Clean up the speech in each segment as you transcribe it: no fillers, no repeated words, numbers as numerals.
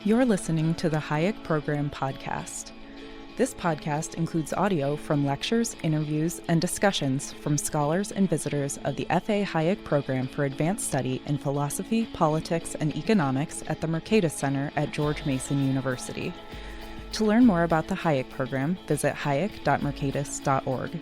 You're listening to the Hayek Program podcast. This podcast includes audio from lectures, interviews, and discussions from scholars and visitors of the F.A. Hayek Program for Advanced Study in Philosophy, Politics, and Economics at the Mercatus Center at George Mason University. To learn more about the Hayek Program, visit hayek.mercatus.org.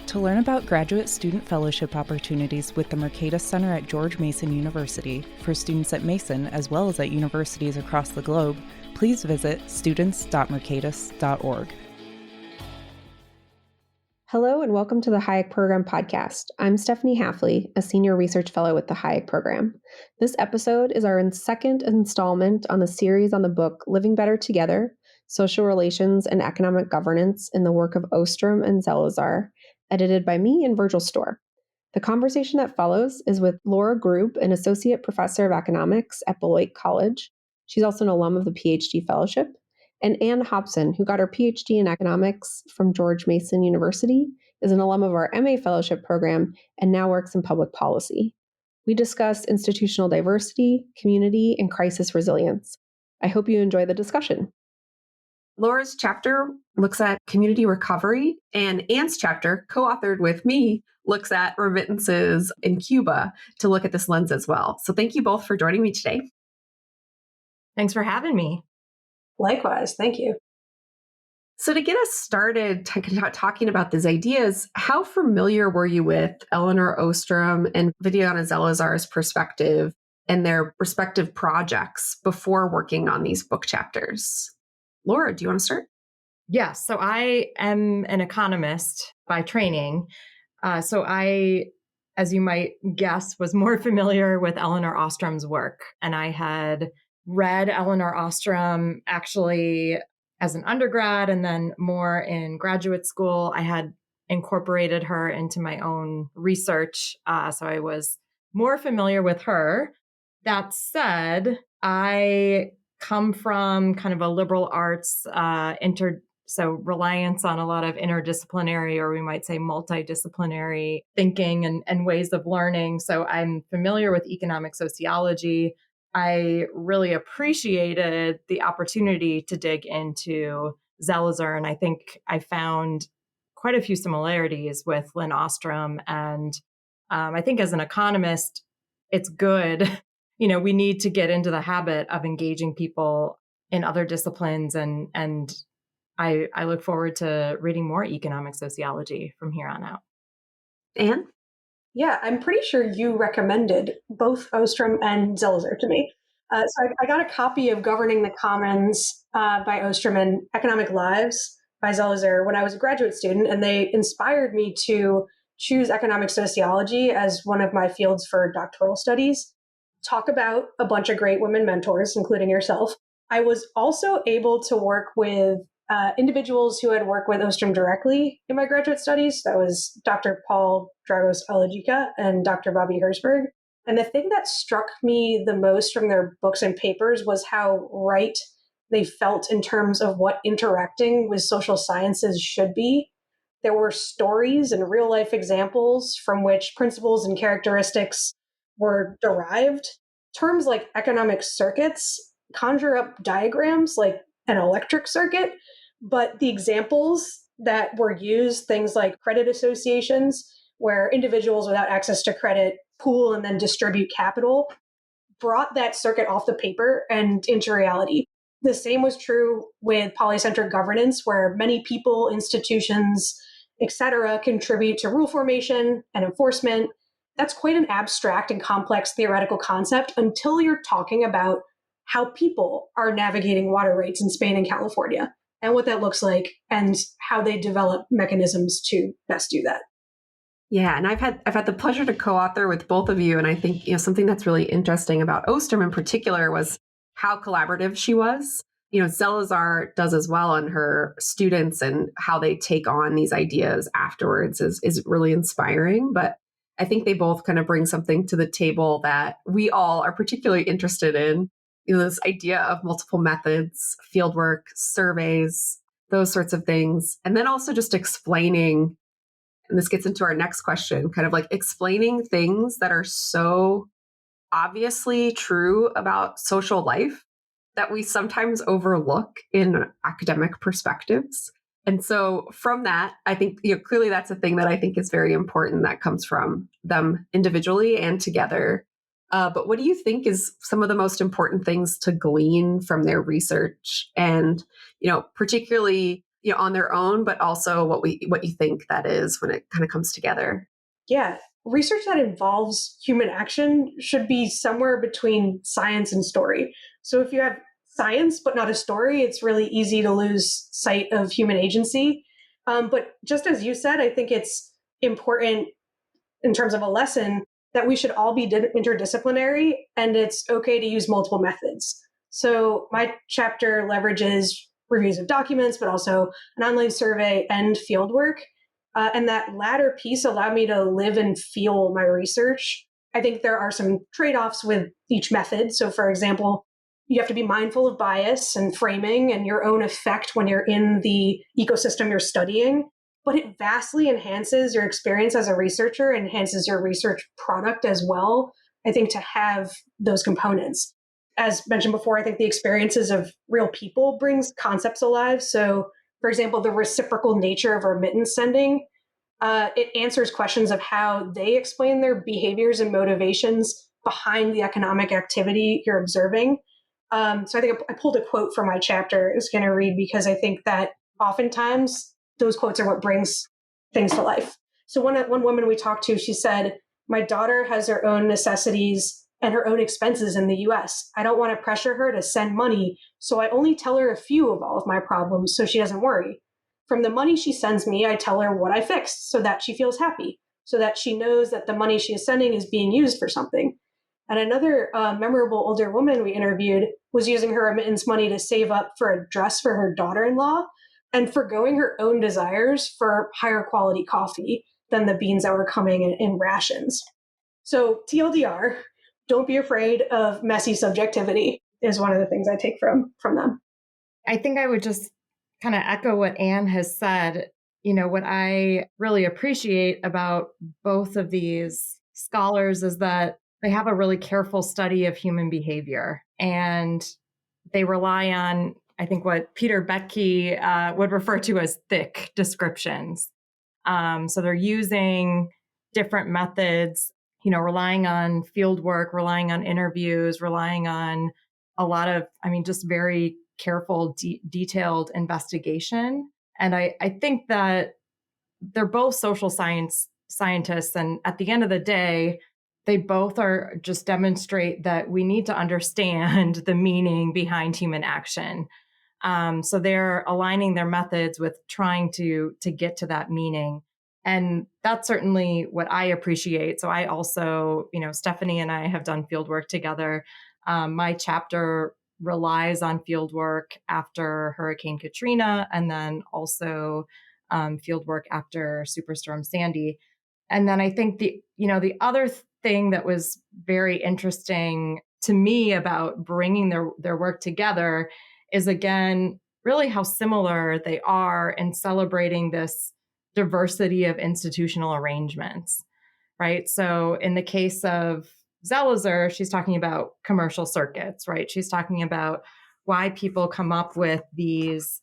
To learn about graduate student fellowship opportunities with the Mercatus Center at George Mason University for students at Mason as well as at universities across the globe, please visit students.mercatus.org. Hello and welcome to the Hayek Program podcast. I'm Stephanie Hafley, a senior research fellow with the Hayek Program. This episode is our second installment on the series on the book Living Better Together, Social Relations and Economic Governance in the Work of Ostrom and Zelizer, edited by me and Virgil Storr. The conversation that follows is with Laura Grube, an associate professor of economics at Beloit College. She's also an alum of the PhD fellowship, and Anne Hobson, who got her PhD in economics from George Mason University, is an alum of our MA fellowship program and now works in public policy. We discuss institutional diversity, community, and crisis resilience. I hope you enjoy the discussion. Laura's chapter looks at community recovery, and Anne's chapter, co-authored with me, looks at remittances in Cuba to look at this lens as well. So thank you both for joining me today. Thanks for having me. Likewise, thank you. So to get us started talking about these ideas, how familiar were you with Elinor Ostrom and Viviana Zelizer's perspective and their respective projects before working on these book chapters? Laura, do you want to start? Yes. So I am an economist by training. So I, as you might guess, was more familiar with Elinor Ostrom's work. And I had read Elinor Ostrom actually as an undergrad and then more in graduate school. I had incorporated her into my own research. So I was more familiar with her. That said, I come from kind of a liberal arts, so reliance on a lot of interdisciplinary, or we might say multidisciplinary thinking and ways of learning. So I'm familiar with economic sociology. I really appreciated the opportunity to dig into Zelizer, and I think I found quite a few similarities with Lynn Ostrom. And I think as an economist, it's good. We need to get into the habit of engaging people in other disciplines. And I look forward to reading more economic sociology from here on out. Anne? Yeah, I'm pretty sure you recommended both Ostrom and Zelizer to me. So I got a copy of Governing the Commons by Ostrom and Economic Lives by Zelizer when I was a graduate student, and they inspired me to choose economic sociology as one of my fields for doctoral studies. Talk about a bunch of great women mentors, including yourself. I was also able to work with individuals who had worked with Ostrom directly in my graduate studies. That was Dr. Paul Dragos Alajica and Dr. Bobby Herzberg. And the thing that struck me the most from their books and papers was how right they felt in terms of what interacting with social sciences should be. There were stories and real life examples from which principles and characteristics were derived. Terms like economic circuits conjure up diagrams like an electric circuit, but the examples that were used, things like credit associations, where individuals without access to credit pool and then distribute capital, brought that circuit off the paper and into reality. The same was true with polycentric governance, where many people, institutions, etc., contribute to rule formation and enforcement. That's quite an abstract and complex theoretical concept until you're talking about how people are navigating water rights in Spain and California and what that looks like and how they develop mechanisms to best do that. Yeah, and I've had the pleasure to co-author with both of you, and I think something that's really interesting about Ostrom in particular was how collaborative she was. Zelizer does as well on her students, and how they take on these ideas afterwards is really inspiring. But I think they both kind of bring something to the table that we all are particularly interested in. This idea of multiple methods, fieldwork, surveys, those sorts of things. And then also just explaining, and this gets into our next question, kind of like explaining things that are so obviously true about social life that we sometimes overlook in academic perspectives. And so from that, I think, clearly that's a thing that I think is very important that comes from them individually and together. But what do you think is some of the most important things to glean from their research, and, particularly, on their own, but also what you think that is when it kind of comes together? Yeah. Research that involves human action should be somewhere between science and story. So if you have science but not a story, it's really easy to lose sight of human agency. But just as you said, I think it's important in terms of a lesson that we should all be interdisciplinary, and it's okay to use multiple methods. So my chapter leverages reviews of documents, but also an online survey and fieldwork. And that latter piece allowed me to live and feel my research. I think there are some trade-offs with each method. So for example, you have to be mindful of bias and framing and your own effect when you're in the ecosystem you're studying. But it vastly enhances your experience as a researcher, enhances your research product as well, I think, to have those components. As mentioned before, I think the experiences of real people brings concepts alive. So for example, the reciprocal nature of remittance sending, it answers questions of how they explain their behaviors and motivations behind the economic activity you're observing. So I think I pulled a quote from my chapter I was going to read, because I think that oftentimes those quotes are what brings things to life. So one woman we talked to, she said, "My daughter has her own necessities and her own expenses in the US. I don't want to pressure her to send money, so I only tell her a few of all of my problems so she doesn't worry. From the money she sends me, I tell her what I fixed so that she feels happy, so that she knows that the money she is sending is being used for something." And another memorable older woman we interviewed was using her remittance money to save up for a dress for her daughter-in-law and forgoing her own desires for higher quality coffee than the beans that were coming in rations. So TLDR, don't be afraid of messy subjectivity is one of the things I take from them. I think I would just kind of echo what Anne has said. What I really appreciate about both of these scholars is that they have a really careful study of human behavior, and they rely on, I think, what Peter Boettke would refer to as thick descriptions. So they're using different methods, relying on field work, relying on interviews, relying on a lot of, just very careful, detailed investigation. And I think that they're both social scientists. And at the end of the day, they both are just demonstrate that we need to understand the meaning behind human action. So they're aligning their methods with trying to get to that meaning. And that's certainly what I appreciate. So I also, Stephanie and I have done fieldwork together. My chapter relies on fieldwork after Hurricane Katrina, and then also fieldwork after Superstorm Sandy. And then I think the other thing that was very interesting to me about bringing their work together is, again, really how similar they are in celebrating this diversity of institutional arrangements, right? So in the case of Zelizer, she's talking about commercial circuits, right? She's talking about why people come up with these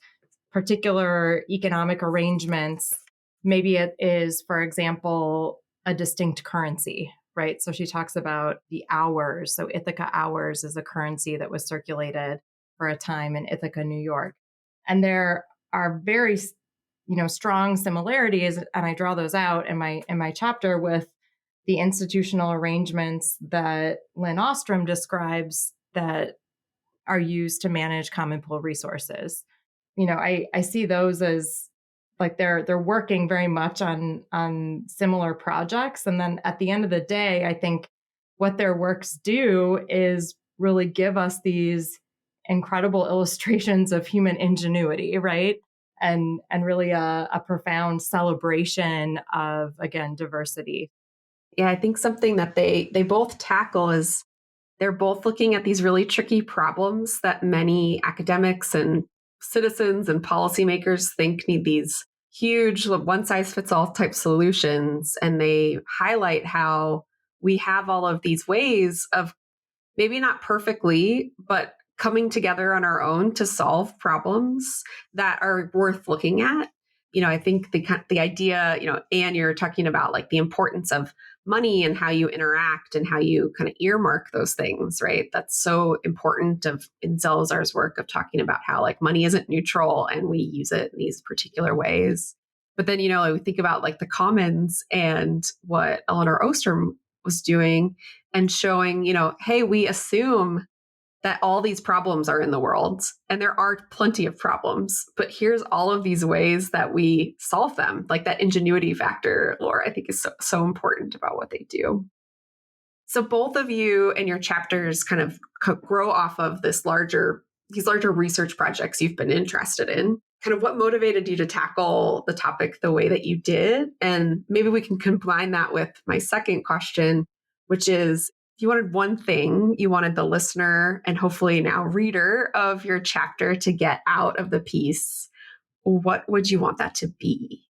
particular economic arrangements. Maybe it is, for example, a distinct currency, right? So she talks about the hours. So Ithaca hours is a currency that was circulated for a time in Ithaca, New York. And there are very, strong similarities, and I draw those out in my chapter with the institutional arrangements that Lynn Ostrom describes that are used to manage common pool resources. I see those as like they're working very much on similar projects. And then at the end of the day, I think what their works do is really give us these incredible illustrations of human ingenuity, right? And really a profound celebration of, again, diversity. Yeah, I think something that they both tackle is they're both looking at these really tricky problems that many academics and citizens and policymakers think need these huge one-size-fits-all type solutions. And they highlight how we have all of these ways of maybe not perfectly, but coming together on our own to solve problems that are worth looking at. I think the idea, Anne, you're talking about like the importance of money and how you interact and how you kind of earmark those things, right? That's so important in Zelizer's work of talking about how like money isn't neutral and we use it in these particular ways. But then, we think about like the commons and what Eleanor Ostrom was doing and showing, hey, we assume that all these problems are in the world and there are plenty of problems, but here's all of these ways that we solve them. Like that ingenuity factor, Laura, I think is so important about what they do. So both of you and your chapters kind of grow off of these larger research projects you've been interested in. Kind of what motivated you to tackle the topic the way that you did? And maybe we can combine that with my second question, which is, if you wanted one thing you wanted the listener and hopefully now reader of your chapter to get out of the piece, what would you want that to be?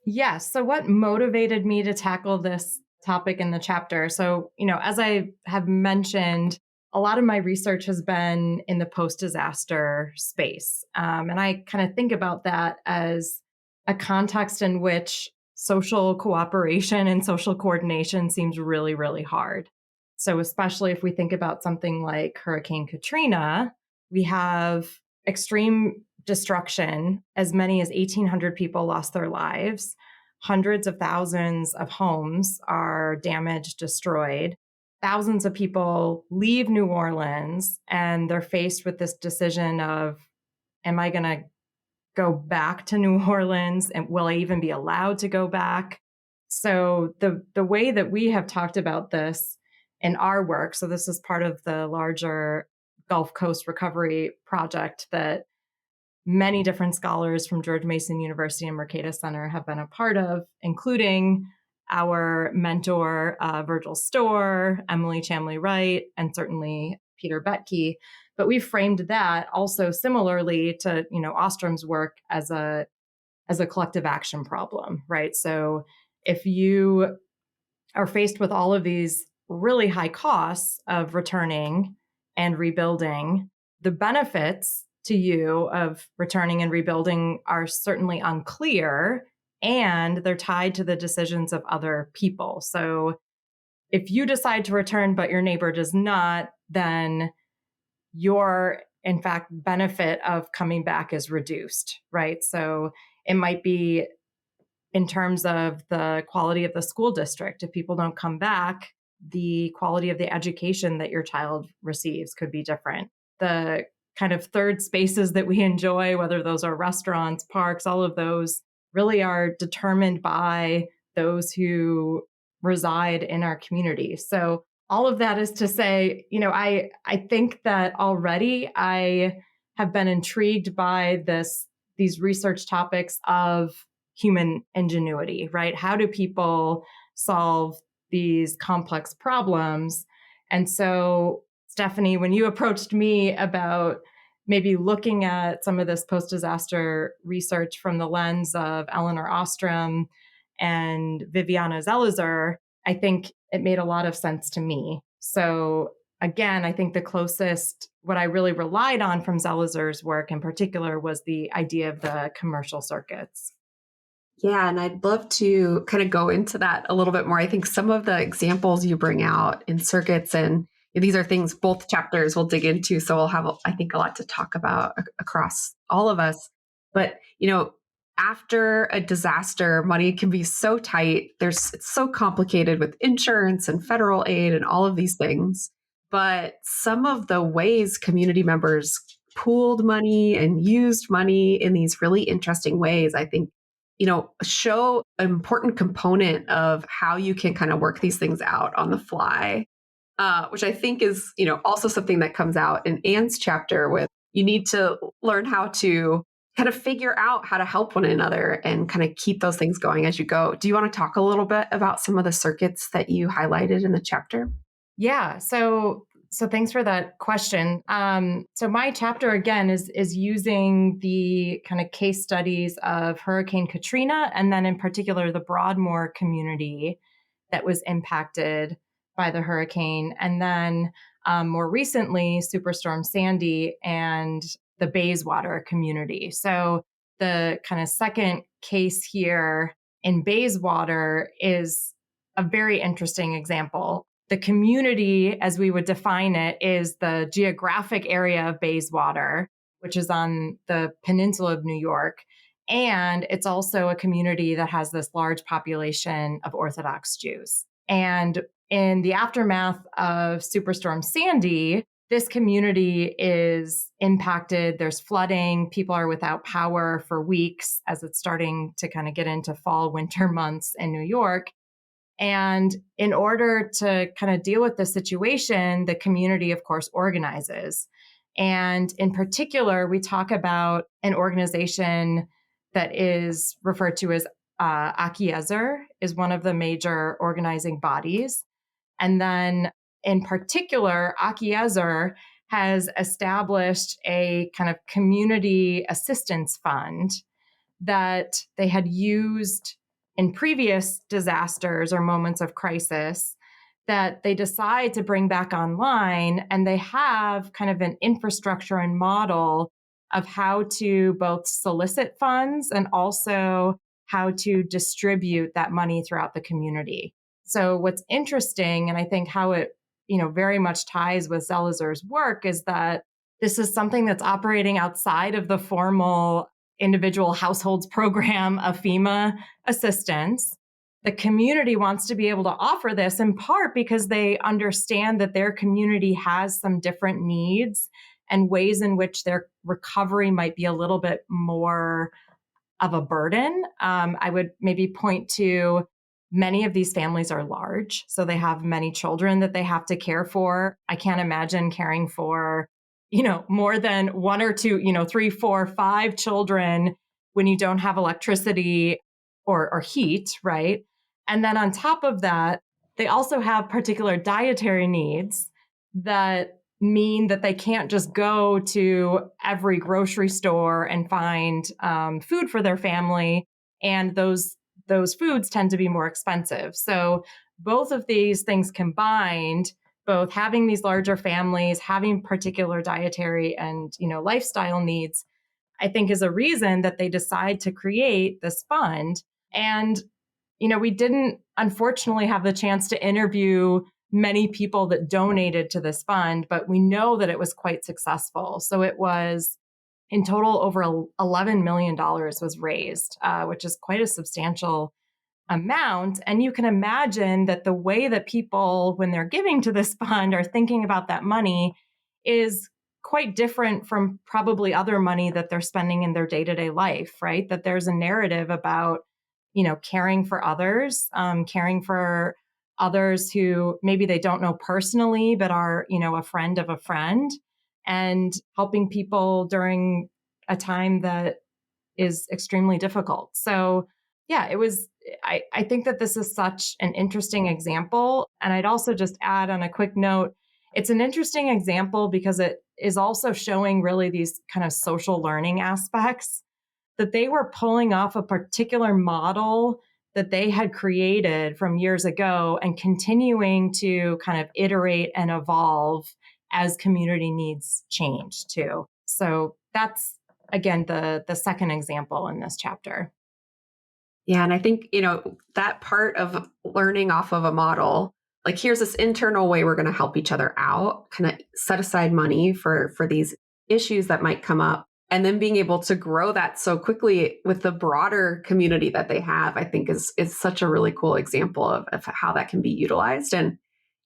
Yes. So what motivated me to tackle this topic in the chapter? So, as I have mentioned, a lot of my research has been in the post-disaster space. And I kind of think about that as a context in which social cooperation and social coordination seems really, really hard. So especially if we think about something like Hurricane Katrina, we have extreme destruction. As many as 1,800 people lost their lives. Hundreds of thousands of homes are damaged, destroyed. Thousands of people leave New Orleans and they're faced with this decision of, am I going to go back to New Orleans? And will I even be allowed to go back? So the way that we have talked about this in our work, so this is part of the larger Gulf Coast Recovery Project that many different scholars from George Mason University and Mercatus Center have been a part of, including our mentor, Virgil Storr, Emily Chamley-Wright, and certainly Peter Betke. But we framed that also similarly to, Ostrom's work as a collective action problem, right? So if you are faced with all of these really high costs of returning and rebuilding, the benefits to you of returning and rebuilding are certainly unclear, and they're tied to the decisions of other people. So if you decide to return, but your neighbor does not, then your, in fact, benefit of coming back is reduced, right? So it might be in terms of the quality of the school district. If people don't come back, the quality of the education that your child receives could be different. The kind of third spaces that we enjoy, whether those are restaurants, parks, all of those really are determined by those who reside in our community. So all of that is to say, I think that already I have been intrigued by these research topics of human ingenuity, right? How do people solve these complex problems? And so, Stephanie, when you approached me about maybe looking at some of this post-disaster research from the lens of Eleanor Ostrom and Viviana Zelizer, I think it made a lot of sense to me. So again, I think the closest, what I really relied on from Zelizer's work in particular was the idea of the commercial circuits. Yeah, and I'd love to kind of go into that a little bit more. I think some of the examples you bring out in circuits, and these are things both chapters we'll dig into, so we'll have, I think, a lot to talk about across all of us. But, after a disaster, money can be so tight. It's so complicated with insurance and federal aid and all of these things. But some of the ways community members pooled money and used money in these really interesting ways, I think, show an important component of how you can kind of work these things out on the fly, which I think is, also something that comes out in Anne's chapter with you need to learn how to kind of figure out how to help one another and kind of keep those things going as you go. Do you want to talk a little bit about some of the circuits that you highlighted in the chapter? Yeah. So thanks for that question. So my chapter, again, is using the kind of case studies of Hurricane Katrina, and then in particular, the Broadmoor community that was impacted by the hurricane. And then more recently, Superstorm Sandy and the Bayswater community. So the kind of second case here in Bayswater is a very interesting example. The community, as we would define it, is the geographic area of Bayswater, which is on the peninsula of New York. And it's also a community that has this large population of Orthodox Jews. And in the aftermath of Superstorm Sandy, this community is impacted. There's flooding. People are without power for weeks as it's starting to kind of get into fall, winter months in New York. And in order to kind of deal with the situation, the community, of course, organizes. And in particular, we talk about an organization that is referred to as Achiezer, is one of the major organizing bodies. And then in particular, Achiezer has established a kind of community assistance fund that they had used in previous disasters or moments of crisis that they decide to bring back online. And they have kind of an infrastructure and model of how to both solicit funds and also how to distribute that money throughout the community. So what's interesting, and I think how it, very much ties with Zelizer's work, is that this is something that's operating outside of the formal individual households program of FEMA assistance. The community wants to be able to offer this in part because they understand that their community has some different needs and ways in which their recovery might be a little bit more of a burden. I would maybe point to many of these families are large, so they have many children that they have to care for. I can't imagine caring for, more than one or two, 3, 4, 5 children when you don't have electricity or heat, right? And then on top of that, they also have particular dietary needs that mean that they can't just go to every grocery store and find food for their family. And those foods tend to be more expensive. So both of these things combined, both having these larger families, having particular dietary and, lifestyle needs, I think is a reason that they decide to create this fund. And, we didn't unfortunately have the chance to interview many people that donated to this fund, but we know that it was quite successful. So it was in total over $11 million was raised, which is quite a substantial amount. And you can imagine that the way that people, when they're giving to this fund, are thinking about that money is quite different from probably other money that they're spending in their day-to-day life, right? That there's a narrative about, caring for others, caring for others who maybe they don't know personally, but are, a friend of a friend, and helping people during a time that is extremely difficult. So yeah, I think that this is such an interesting example. And I'd also just add on a quick note, it's an interesting example because it is also showing really these kind of social learning aspects, that they were pulling off a particular model that they had created from years ago and continuing to kind of iterate and evolve as community needs change too. So that's, again, the second example in this chapter. Yeah. And I think, that part of learning off of a model, like here's this internal way we're going to help each other out, kind of set aside money for these issues that might come up. And then being able to grow that so quickly with the broader community that they have, I think is such a really cool example of how that can be utilized. And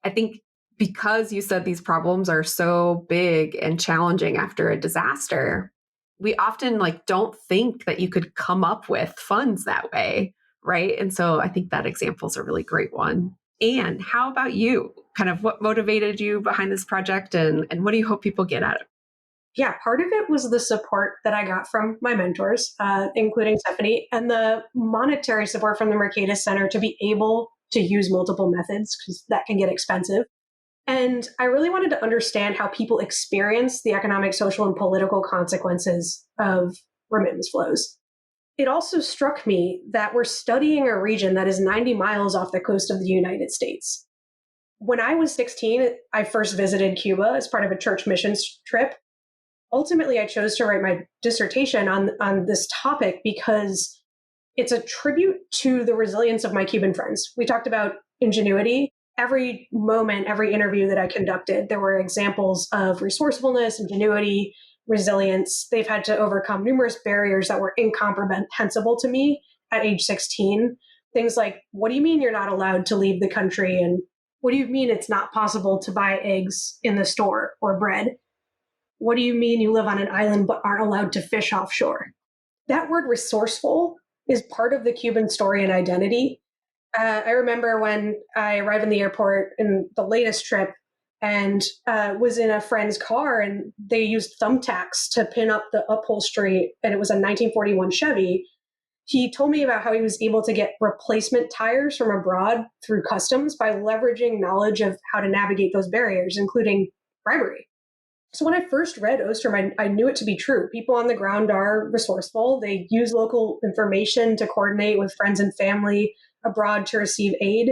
I think because you said these problems are so big and challenging after a disaster, we often don't think that you could come up with funds that way, right? And so I think that example is a really great one. Anne, how about you? Kind of what motivated you behind this project and what do you hope people get out of it? Yeah, part of it was the support that I got from my mentors, including Stephanie, and the monetary support from the Mercatus Center to be able to use multiple methods, because that can get expensive. And I really wanted to understand how people experience the economic, social, and political consequences of remittance flows. It also struck me that we're studying a region that is 90 miles off the coast of the United States. When I was 16, I first visited Cuba as part of a church missions trip. Ultimately, I chose to write my dissertation on this topic because it's a tribute to the resilience of my Cuban friends. We talked about ingenuity. Every moment, every interview that I conducted, there were examples of resourcefulness, ingenuity, resilience. They've had to overcome numerous barriers that were incomprehensible to me at age 16. Things like, what do you mean you're not allowed to leave the country? And what do you mean it's not possible to buy eggs in the store or bread? What do you mean you live on an island but aren't allowed to fish offshore? That word resourceful is part of the Cuban story and identity. I remember when I arrived in the airport in the latest trip and was in a friend's car, and they used thumbtacks to pin up the upholstery, and it was a 1941 Chevy. He told me about how he was able to get replacement tires from abroad through customs by leveraging knowledge of how to navigate those barriers, including bribery. So when I first read Ostrom, I knew it to be true. People on the ground are resourceful. They use local information to coordinate with friends and family abroad to receive aid.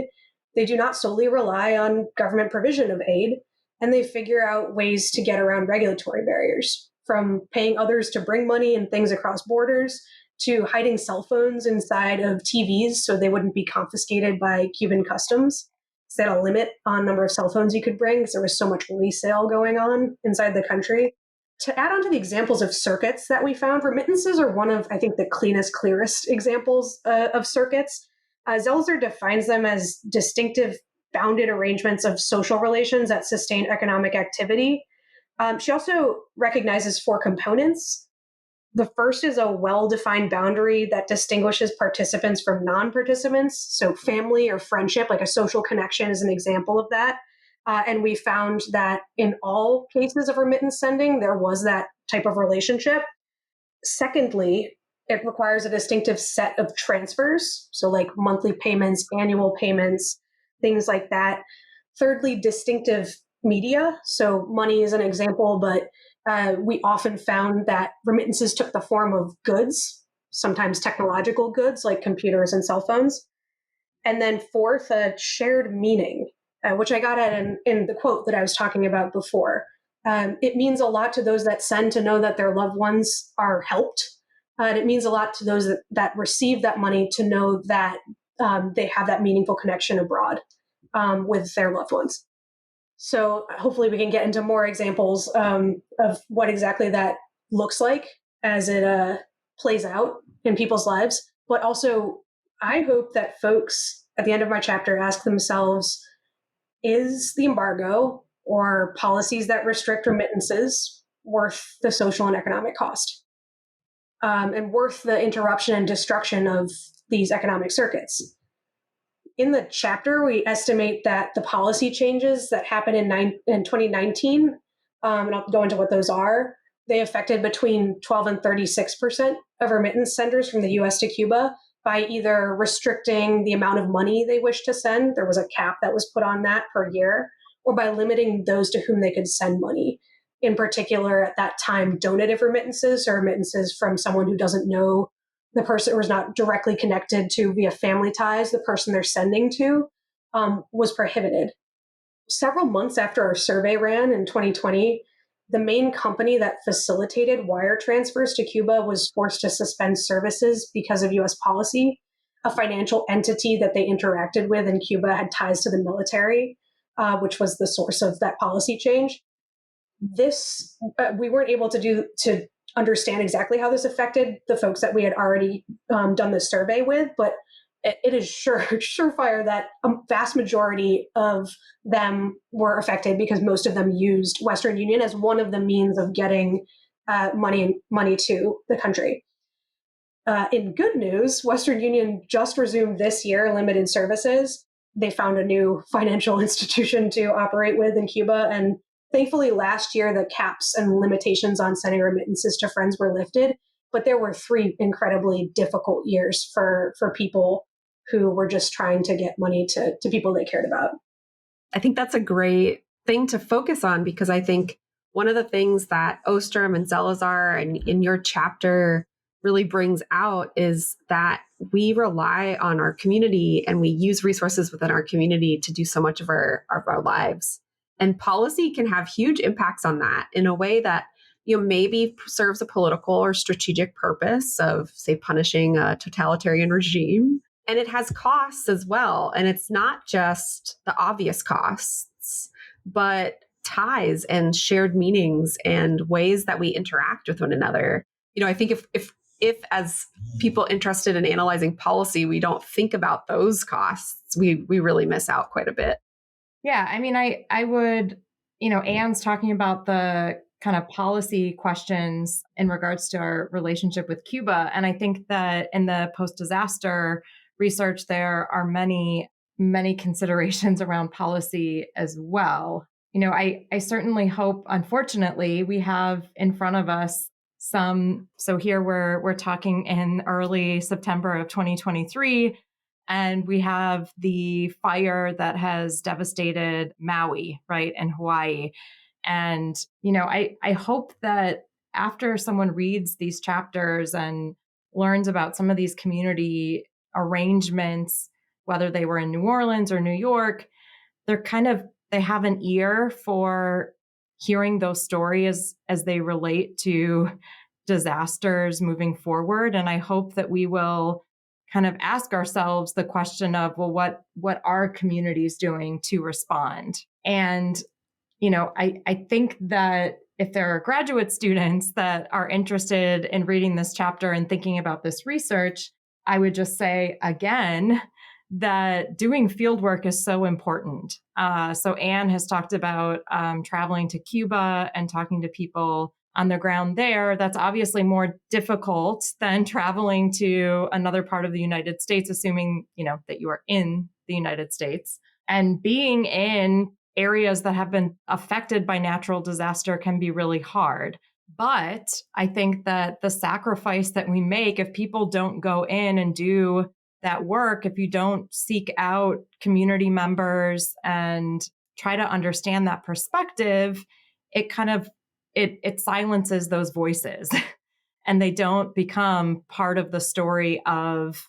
They do not solely rely on government provision of aid, and they figure out ways to get around regulatory barriers, from paying others to bring money and things across borders to hiding cell phones inside of TVs so they wouldn't be confiscated by Cuban customs. They had a limit on number of cell phones you could bring because there was so much resale going on inside the country. To add on to the examples of circuits that we found, remittances are one of, I think, the cleanest, clearest examples of circuits. Zelizer defines them as distinctive bounded arrangements of social relations that sustain economic activity. She also recognizes four components. The first is a well-defined boundary that distinguishes participants from non-participants. So family or friendship, like a social connection, is an example of that. And we found that in all cases of remittance sending, there was that type of relationship. Secondly, it requires a distinctive set of transfers. So like monthly payments, annual payments, things like that. Thirdly, distinctive media. So money is an example, but we often found that remittances took the form of goods, sometimes technological goods like computers and cell phones. And then fourth, a shared meaning, which I got at in the quote that I was talking about before. It means a lot to those that send to know that their loved ones are helped. And it means a lot to those that receive that money to know that they have that meaningful connection abroad with their loved ones. So hopefully we can get into more examples of what exactly that looks like as it plays out in people's lives. But also, I hope that folks at the end of my chapter ask themselves, is the embargo or policies that restrict remittances worth the social and economic cost? And worth the interruption and destruction of these economic circuits? In the chapter, we estimate that the policy changes that happened in 2019, and I'll go into what those are, they affected between 12 and 36% of remittance senders from the US to Cuba by either restricting the amount of money they wish to send, there was a cap that was put on that per year, or by limiting those to whom they could send money. In particular, at that time, donative remittances or remittances from someone who doesn't know the person, or is not directly connected to via family ties, the person they're sending to, was prohibited. Several months after our survey ran in 2020, the main company that facilitated wire transfers to Cuba was forced to suspend services because of US policy. A financial entity that they interacted with in Cuba had ties to the military, which was the source of that policy change. This, we weren't able to understand exactly how this affected the folks that we had already done the survey with, but it is surefire that a vast majority of them were affected because most of them used Western Union as one of the means of getting money to the country. In good news, Western Union just resumed this year limited services. They found a new financial institution to operate with in Cuba, and thankfully, last year, the caps and limitations on sending remittances to friends were lifted, but there were 3 incredibly difficult years for people who were just trying to get money to people they cared about. I think that's a great thing to focus on, because I think one of the things that Ostrom and Zelizer and in your chapter really brings out is that we rely on our community and we use resources within our community to do so much of our lives. And policy can have huge impacts on that in a way that, maybe serves a political or strategic purpose of, say, punishing a totalitarian regime. And it has costs as well. And it's not just the obvious costs, but ties and shared meanings and ways that we interact with one another. I think if as people interested in analyzing policy, we don't think about those costs, we really miss out quite a bit. Yeah, I mean, I would, Anne's talking about the kind of policy questions in regards to our relationship with Cuba. And I think that in the post-disaster research, there are many, many considerations around policy as well. I certainly hope, unfortunately, we have in front of us so here we're talking in early September of 2023, and we have the fire that has devastated Maui, right, and Hawaii. And, I hope that after someone reads these chapters and learns about some of these community arrangements, whether they were in New Orleans or New York, they have an ear for hearing those stories as they relate to disasters moving forward. And I hope that we will kind of ask ourselves the question of, well, what are communities doing to respond? And, I think that if there are graduate students that are interested in reading this chapter and thinking about this research, I would just say again, that doing field work is so important. So Anne has talked about traveling to Cuba and talking to people on the ground there. That's obviously more difficult than traveling to another part of the United States, assuming, that you are in the United States. And being in areas that have been affected by natural disaster can be really hard. But I think that the sacrifice that we make, if people don't go in and do that work, if you don't seek out community members and try to understand that perspective, it silences those voices and they don't become part of the story of,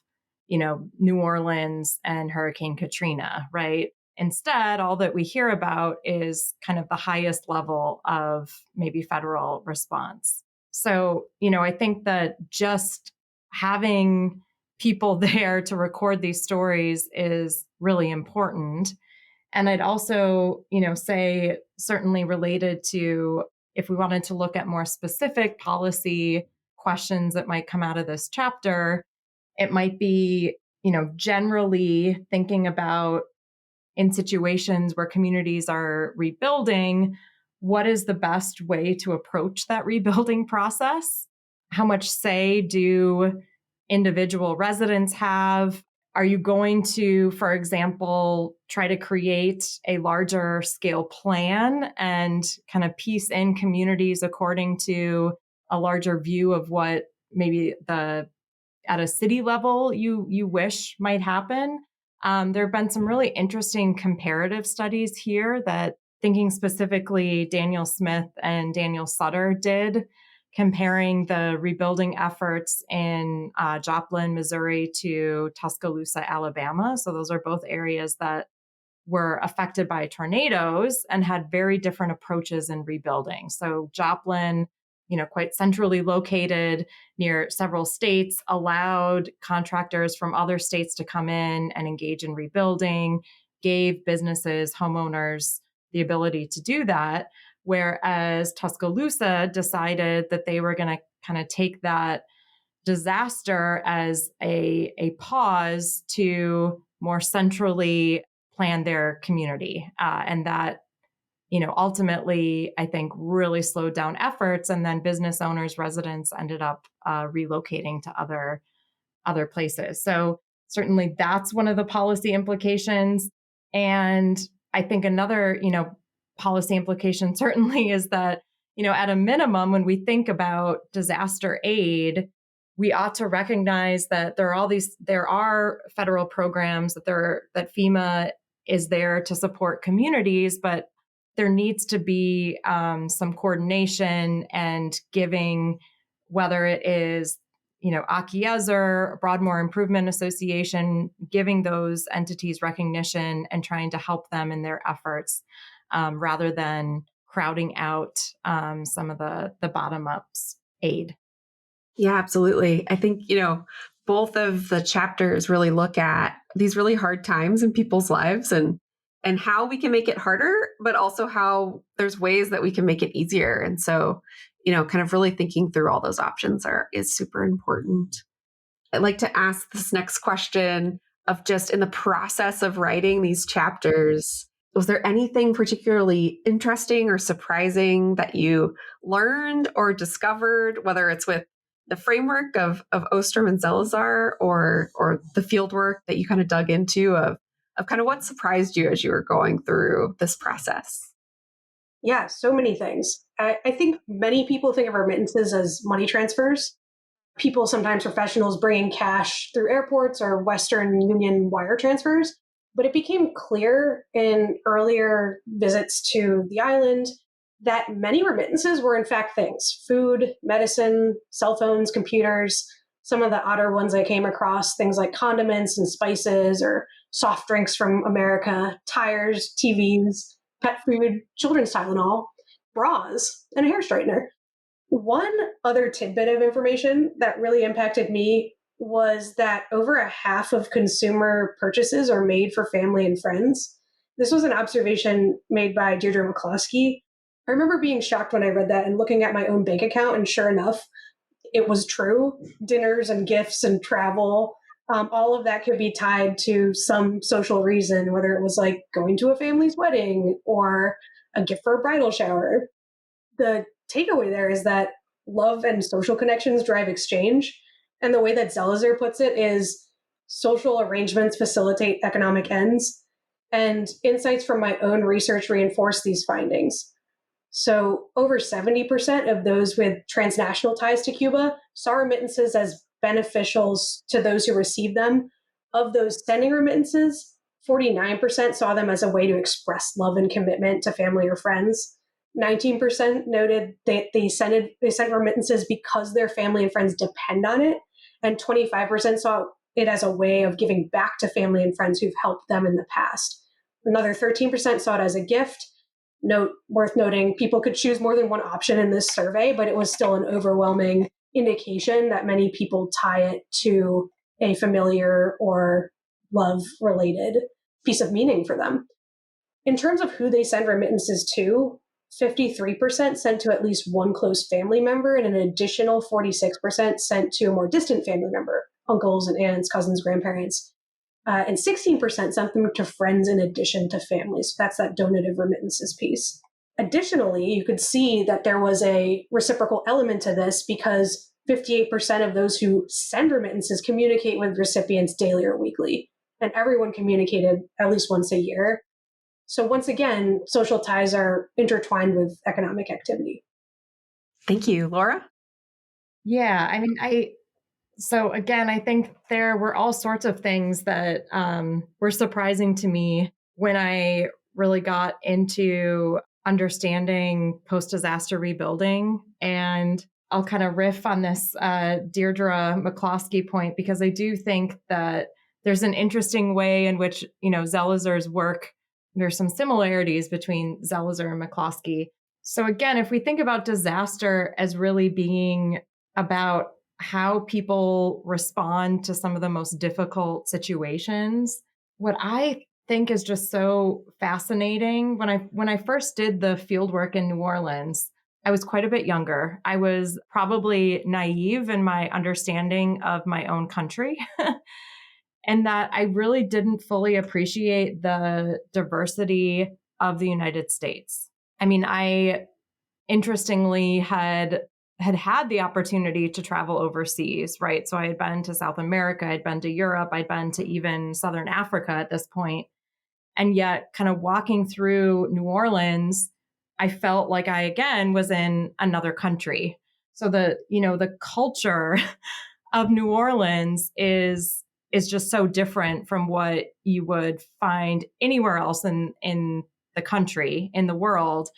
New Orleans and Hurricane Katrina, right? Instead, all that we hear about is kind of the highest level of maybe federal response. So, I think that just having people there to record these stories is really important. And I'd also, say certainly related to if we wanted to look at more specific policy questions that might come out of this chapter, it might be, generally thinking about in situations where communities are rebuilding, what is the best way to approach that rebuilding process? How much say do individual residents have? Are you going to, for example, try to create a larger scale plan and kind of piece in communities according to a larger view of what maybe at a city level you wish might happen? There have been some really interesting comparative studies here that, thinking specifically, Daniel Smith and Daniel Sutter did, comparing the rebuilding efforts in Joplin, Missouri to Tuscaloosa, Alabama. So those are both areas that were affected by tornadoes and had very different approaches in rebuilding. So Joplin, quite centrally located near several states, allowed contractors from other states to come in and engage in rebuilding, gave businesses, homeowners the ability to do that. Whereas Tuscaloosa decided that they were going to kind of take that disaster as a pause to more centrally plan their community. And that, ultimately, I think really slowed down efforts. And then business owners, residents ended up relocating to other places. So certainly that's one of the policy implications. And I think another, policy implication certainly is that, at a minimum, when we think about disaster aid, we ought to recognize that there are federal programs that FEMA is there to support communities, but there needs to be some coordination and giving, whether it is Akiezer, Broadmoor Improvement Association, giving those entities recognition and trying to help them in their efforts rather than crowding out some of the bottom-ups aid. Yeah, absolutely. I think, both of the chapters really look at these really hard times in people's lives and how we can make it harder, but also how there's ways that we can make it easier. And so, kind of really thinking through all those options is super important. I'd like to ask this next question of just in the process of writing these chapters, was there anything particularly interesting or surprising that you learned or discovered, whether it's with the framework of Ostrom and Zelizer or the field work that you kind of dug into of kind of what surprised you as you were going through this process? Yeah, so many things. I think many people think of remittances as money transfers. People, sometimes professionals, bringing cash through airports or Western Union wire transfers. But it became clear in earlier visits to the island that many remittances were in fact things: food, medicine, cell phones, computers. Some of the odder ones I came across, things like condiments and spices or soft drinks from America, tires, TVs, pet food, children's Tylenol, bras, and a hair straightener. One other tidbit of information that really impacted me was that over a half of consumer purchases are made for family and friends. This was an observation made by Deirdre McCloskey. I remember being shocked when I read that and looking at my own bank account, and sure enough, it was true. Dinners and gifts and travel, all of that could be tied to some social reason, whether it was like going to a family's wedding or a gift for a bridal shower. The takeaway there is that love and social connections drive exchange. And the way that Zelizer puts it is social arrangements facilitate economic ends. And insights from my own research reinforce these findings. So over 70% of those with transnational ties to Cuba saw remittances as beneficial to those who received them. Of those sending remittances, 49% saw them as a way to express love and commitment to family or friends. 19% noted that they sent remittances because their family and friends depend on it. And 25% saw it as a way of giving back to family and friends who've helped them in the past. Another 13% saw it as a gift. Worth noting, people could choose more than one option in this survey, but it was still an overwhelming indication that many people tie it to a familiar or love-related piece of meaning for them. In terms of who they send remittances to, 53% sent to at least one close family member, and an additional 46% sent to a more distant family member, uncles and aunts, cousins, grandparents. And 16% sent them to friends in addition to families. That's that donative remittances piece. Additionally, you could see that there was a reciprocal element to this because 58% of those who send remittances communicate with recipients daily or weekly, and everyone communicated at least once a year. So once again, social ties are intertwined with economic activity. Thank you. Laura? Yeah, I mean, so again, I think there were all sorts of things that were surprising to me when I really got into understanding post-disaster rebuilding. And I'll kind of riff on this Deirdre McCloskey point, because I do think that there's an interesting way in which, Zelizer's work, there's some similarities between Zelizer and McCloskey. So again, if we think about disaster as really being about how people respond to some of the most difficult situations, what I think is just so fascinating, when I first did the field work in New Orleans, I was quite a bit younger. I was probably naive in my understanding of my own country. And that I really didn't fully appreciate the diversity of the United States. I mean, I interestingly had the opportunity to travel overseas, right? So I had been to South America, I'd been to Europe, I'd been to even Southern Africa at this point. And yet kind of walking through New Orleans, I felt like I, again, was in another country. So the culture of New Orleans is just so different from what you would find anywhere else in the country, in the world.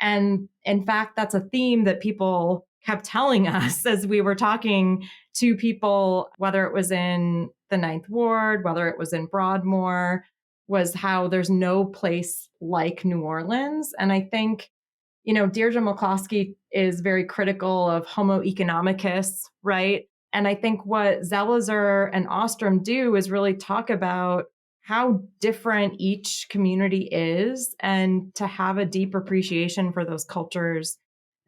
And in fact, that's a theme that people kept telling us as we were talking to people, whether it was in the Ninth Ward, whether it was in Broadmoor, was how there's no place like New Orleans. And I think, Deirdre McCloskey is very critical of Homo economicus, right? And I think what Zelizer and Ostrom do is really talk about how different each community is and to have a deep appreciation for those cultures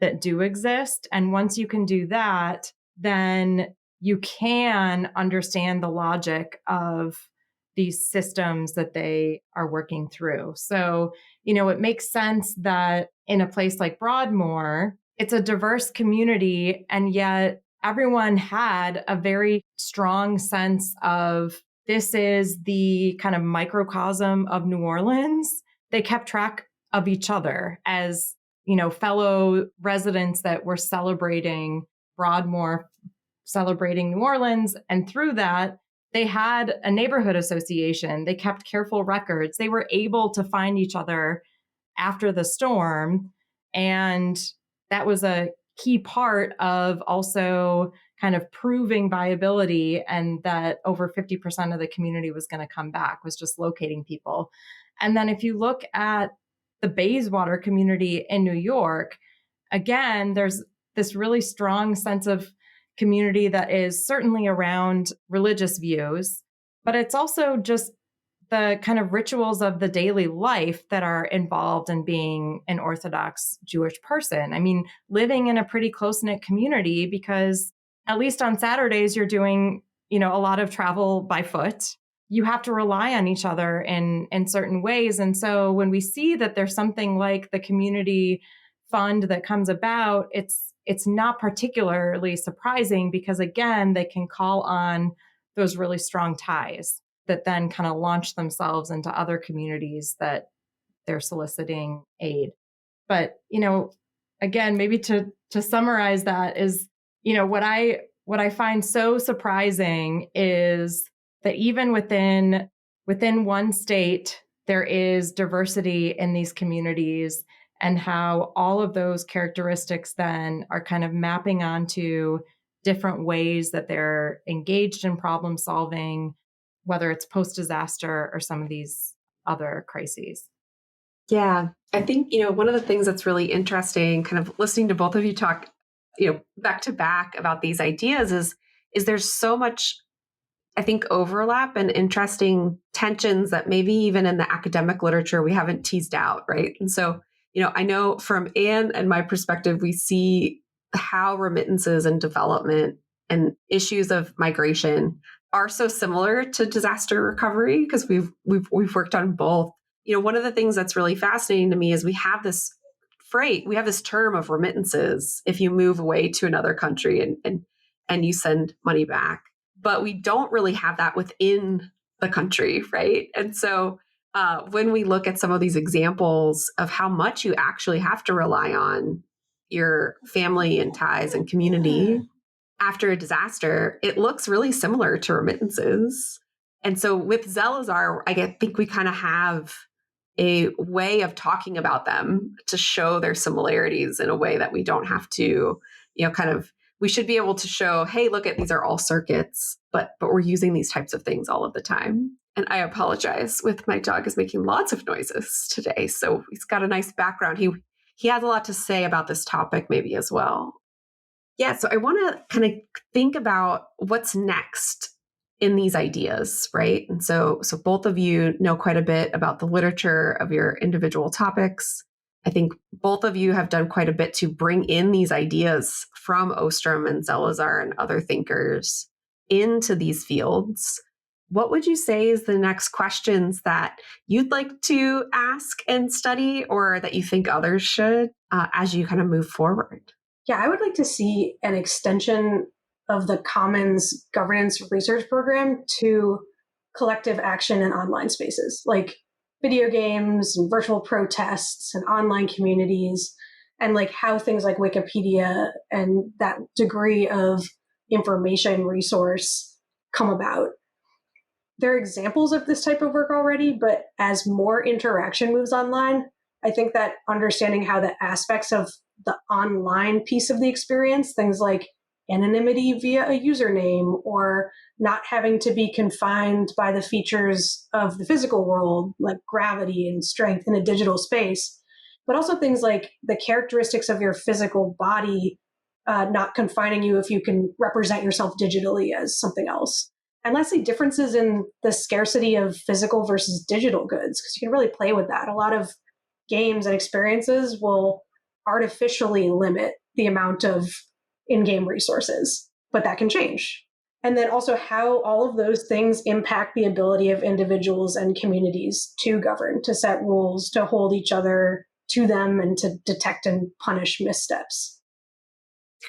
that do exist. And once you can do that, then you can understand the logic of these systems that they are working through. So, it makes sense that in a place like Broadmoor, it's a diverse community, and yet everyone had a very strong sense of this is the kind of microcosm of New Orleans. They kept track of each other as, fellow residents that were celebrating Broadmoor, celebrating New Orleans. And through that, they had a neighborhood association. They kept careful records. They were able to find each other after the storm. And that was a key part of also kind of proving viability, and that over 50% of the community was going to come back, was just locating people. And then if you look at the Bayswater community in New York, again, there's this really strong sense of community that is certainly around religious views, but it's also just the kind of rituals of the daily life that are involved in being an Orthodox Jewish person. I mean, living in a pretty close-knit community, because at least on Saturdays, you're doing, a lot of travel by foot. You have to rely on each other in certain ways. And so when we see that there's something like the community fund that comes about, it's not particularly surprising, because again, they can call on those really strong ties that then kind of launch themselves into other communities that they're soliciting aid. But, again, maybe to summarize that is, what I find so surprising is that even within one state, there is diversity in these communities, and how all of those characteristics then are kind of mapping onto different ways that they're engaged in problem solving, whether it's post-disaster or some of these other crises. Yeah, I think, one of the things that's really interesting, kind of listening to both of you talk, back to back about these ideas is there's so much, I think, overlap and interesting tensions that maybe even in the academic literature we haven't teased out, right? And so, I know from Anne and my perspective, we see how remittances and development and issues of migration are so similar to disaster recovery, because we've worked on both. One of the things that's really fascinating to me is we have this term of remittances if you move away to another country and you send money back, but we don't really have that within the country, right? And so when we look at some of these examples of how much you actually have to rely on your family and ties and community after a disaster, it looks really similar to remittances. And so with Zelizer, I think we kind of have a way of talking about them to show their similarities in a way that we don't have to, we should be able to show, hey, look at, these are all circuits, but we're using these types of things all of the time. And I apologize, my dog is making lots of noises today. So he's got a nice background. He has a lot to say about this topic maybe as well. Yeah, so I want to kind of think about what's next in these ideas, right? And so both of you know quite a bit about the literature of your individual topics. I think both of you have done quite a bit to bring in these ideas from Ostrom and Zelizer and other thinkers into these fields. What would you say is the next questions that you'd like to ask and study, or that you think others should as you kind of move forward? Yeah, I would like to see an extension of the Commons governance research program to collective action in online spaces, like video games and virtual protests and online communities, and like how things like Wikipedia and that degree of information resource come about. There are examples of this type of work already, but as more interaction moves online, I think that understanding how the aspects of the online piece of the experience, things like anonymity via a username, or not having to be confined by the features of the physical world, like gravity and strength in a digital space, but also things like the characteristics of your physical body not confining you if you can represent yourself digitally as something else. And lastly, differences in the scarcity of physical versus digital goods, because you can really play with that. A lot of games and experiences will artificially limit the amount of in-game resources, but that can change. And then also how all of those things impact the ability of individuals and communities to govern, to set rules, to hold each other to them, and to detect and punish missteps.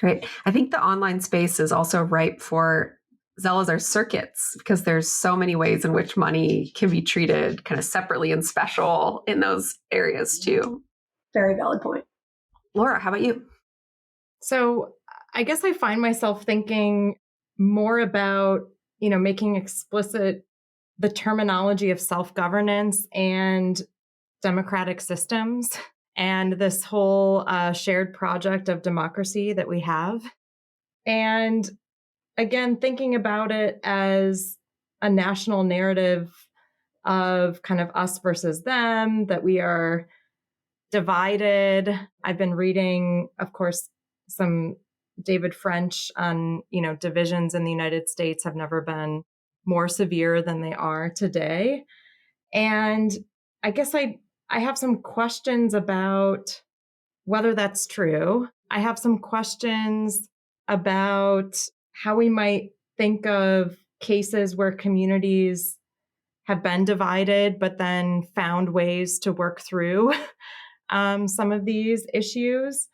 Great. I think the online space is also ripe for Zelizer circuits, because there's so many ways in which money can be treated kind of separately and special in those areas too. Very valid point. Laura, how about you? So I guess I find myself thinking more about, making explicit the terminology of self-governance and democratic systems and this whole shared project of democracy that we have. And again, thinking about it as a national narrative of kind of us versus them, that we are divided. I've been reading, of course, some David French on, divisions in the United States have never been more severe than they are today. And I guess I have some questions about whether that's true. I have some questions about how we might think of cases where communities have been divided, but then found ways to work through some of these issues.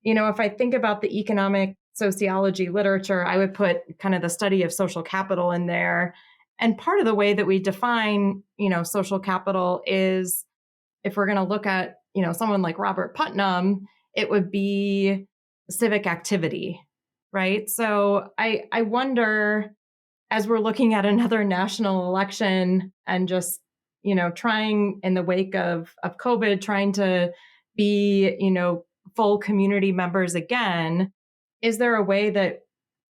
If I think about the economic sociology literature, I would put kind of the study of social capital in there. And part of the way that we define, social capital is, if we're going to look at, someone like Robert Putnam, it would be civic activity, right? So I wonder, as we're looking at another national election and just, trying in the wake of COVID, trying to be, full community members again, is there a way that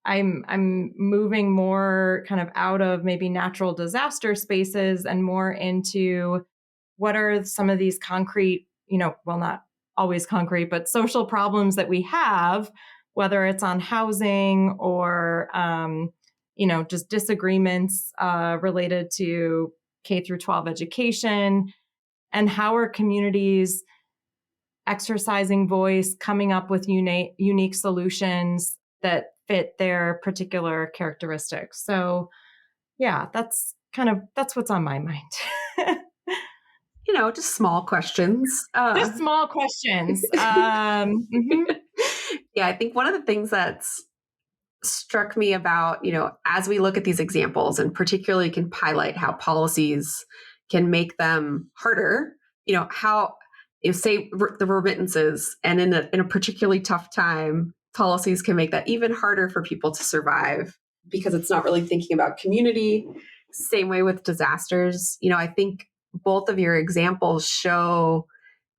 I'm moving more kind of out of maybe natural disaster spaces and more into what are some of these concrete, not always concrete, but social problems that we have, whether it's on housing or, just disagreements related to K through 12 education, and how are communities exercising voice, coming up with unique solutions that fit their particular characteristics. So yeah, that's what's on my mind. Just small questions. Just small questions. Yeah, I think one of the things that's struck me about, as we look at these examples, and particularly can highlight how policies can make them harder, how, say the remittances, and in a particularly tough time, policies can make that even harder for people to survive because it's not really thinking about community. Same way with disasters. I think both of your examples show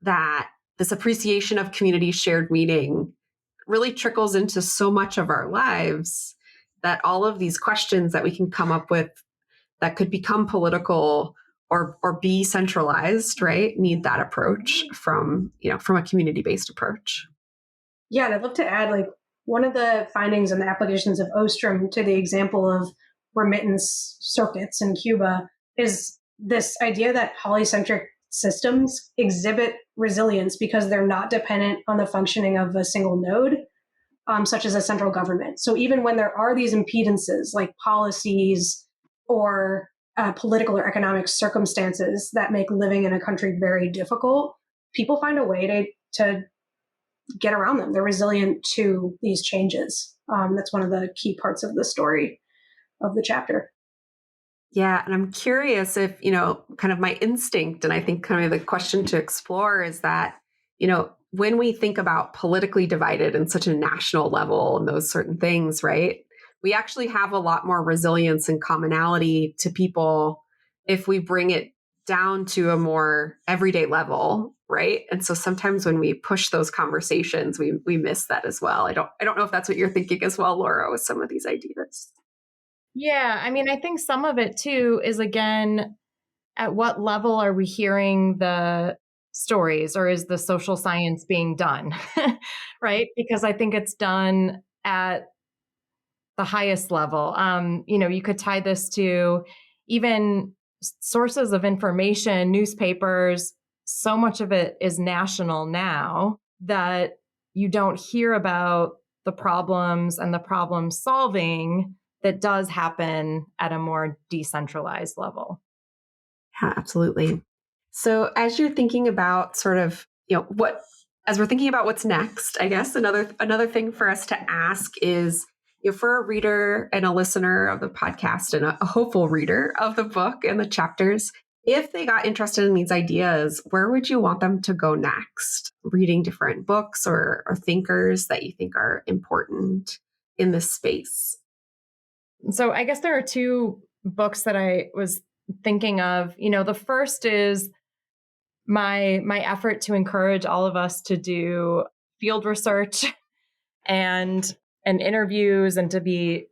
that this appreciation of community shared meaning really trickles into so much of our lives, that all of these questions that we can come up with that could become political or be centralized, right, need that approach from a community-based approach. Yeah, and I'd love to add, one of the findings and the applications of Ostrom to the example of remittance circuits in Cuba is this idea that polycentric systems exhibit resilience because they're not dependent on the functioning of a single node, such as a central government. So even when there are these impedances like policies or political or economic circumstances that make living in a country very difficult, people find a way to get around them. They're resilient to these changes. That's one of the key parts of the story of the chapter. Yeah. And I'm curious if, kind of my instinct, and I think kind of the question to explore is that, when we think about politically divided in such a national level and those certain things, right, we actually have a lot more resilience and commonality to people if we bring it down to a more everyday level, right? And so sometimes when we push those conversations, we miss that as well. I don't know if that's what you're thinking as well, Laura, with some of these ideas. Yeah, I mean, I think some of it too is, again, at what level are we hearing the stories, or is the social science being done? Right? Because I think it's done at the highest level. You could tie this to even sources of information, newspapers. So much of it is national now that you don't hear about the problems and the problem solving that does happen at a more decentralized level. Yeah, absolutely. So as you're thinking about sort of, as we're thinking about what's next, I guess another thing for us to ask is, for a reader and a listener of the podcast and a hopeful reader of the book and the chapters, if they got interested in these ideas, where would you want them to go next? Reading different books or thinkers that you think are important in this space? So I guess there are two books that I was thinking of. The first is my effort to encourage all of us to do field research and interviews, and to be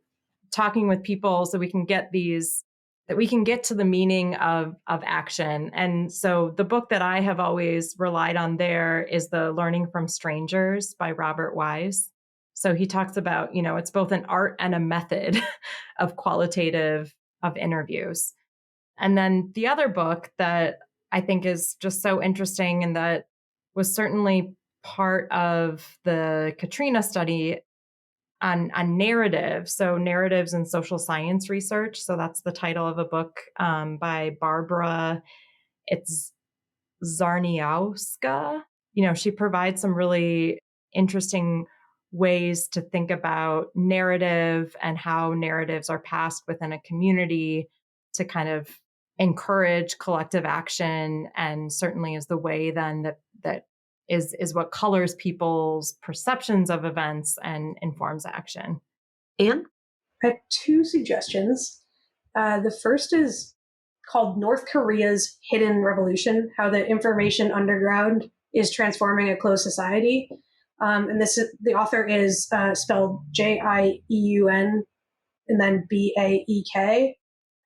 talking with people so we can get to the meaning of action. And so the book that I have always relied on there is the Learning from Strangers by Robert Wise. So he talks about, it's both an art and a method of interviews. And then the other book that I think is just so interesting, and that was certainly part of the Katrina study on narrative. So narratives in social science research. So that's the title of a book by Barbara. It's Czarniawska. She provides some really interesting ways to think about narrative and how narratives are passed within a community to kind of encourage collective action, and certainly is the way then that is what colors people's perceptions of events and informs action. Anne? I have two suggestions. The first is called North Korea's Hidden Revolution: How the Information Underground is Transforming a Closed Society. And the author is spelled Jieun and then Baek.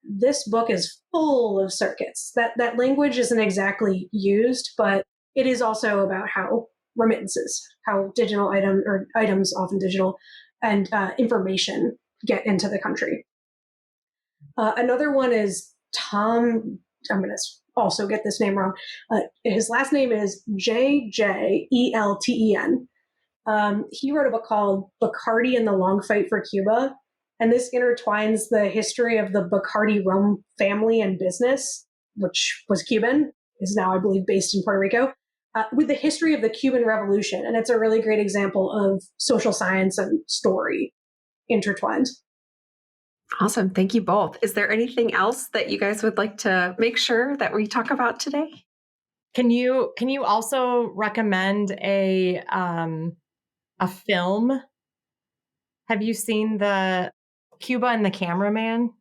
This book is full of circuits. That language isn't exactly used, but it is also about how remittances, how digital items, often digital, and information get into the country. Another one is Tom. I'm going to also get this name wrong. His last name is Jelten. He wrote a book called Bacardi and the Long Fight for Cuba. And this intertwines the history of the Bacardi rum family and business, which was Cuban, is now, I believe, based in Puerto Rico, with the history of the Cuban Revolution. And it's a really great example of social science and story intertwined. Awesome. Thank you both. Is there anything else that you guys would like to make sure that we talk about today? Can you also recommend a film? Have you seen the Cuba and the Cameraman?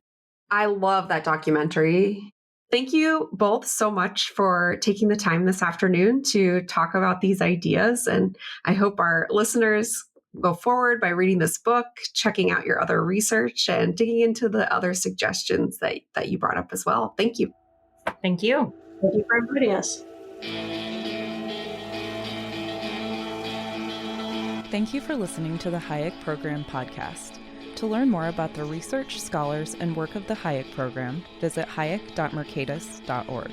I love that documentary. Thank you both so much for taking the time this afternoon to talk about these ideas. And I hope our listeners go forward by reading this book, checking out your other research, and digging into the other suggestions that you brought up as well. Thank you. Thank you. Thank you for inviting us. Thank you for listening to the Hayek Program podcast. To learn more about the research, scholars, and work of the Hayek Program, visit hayek.mercatus.org.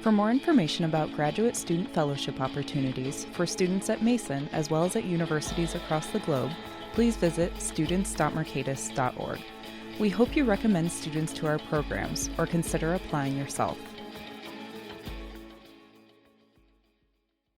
For more information about graduate student fellowship opportunities for students at Mason as well as at universities across the globe, please visit students.mercatus.org. We hope you recommend students to our programs or consider applying yourself.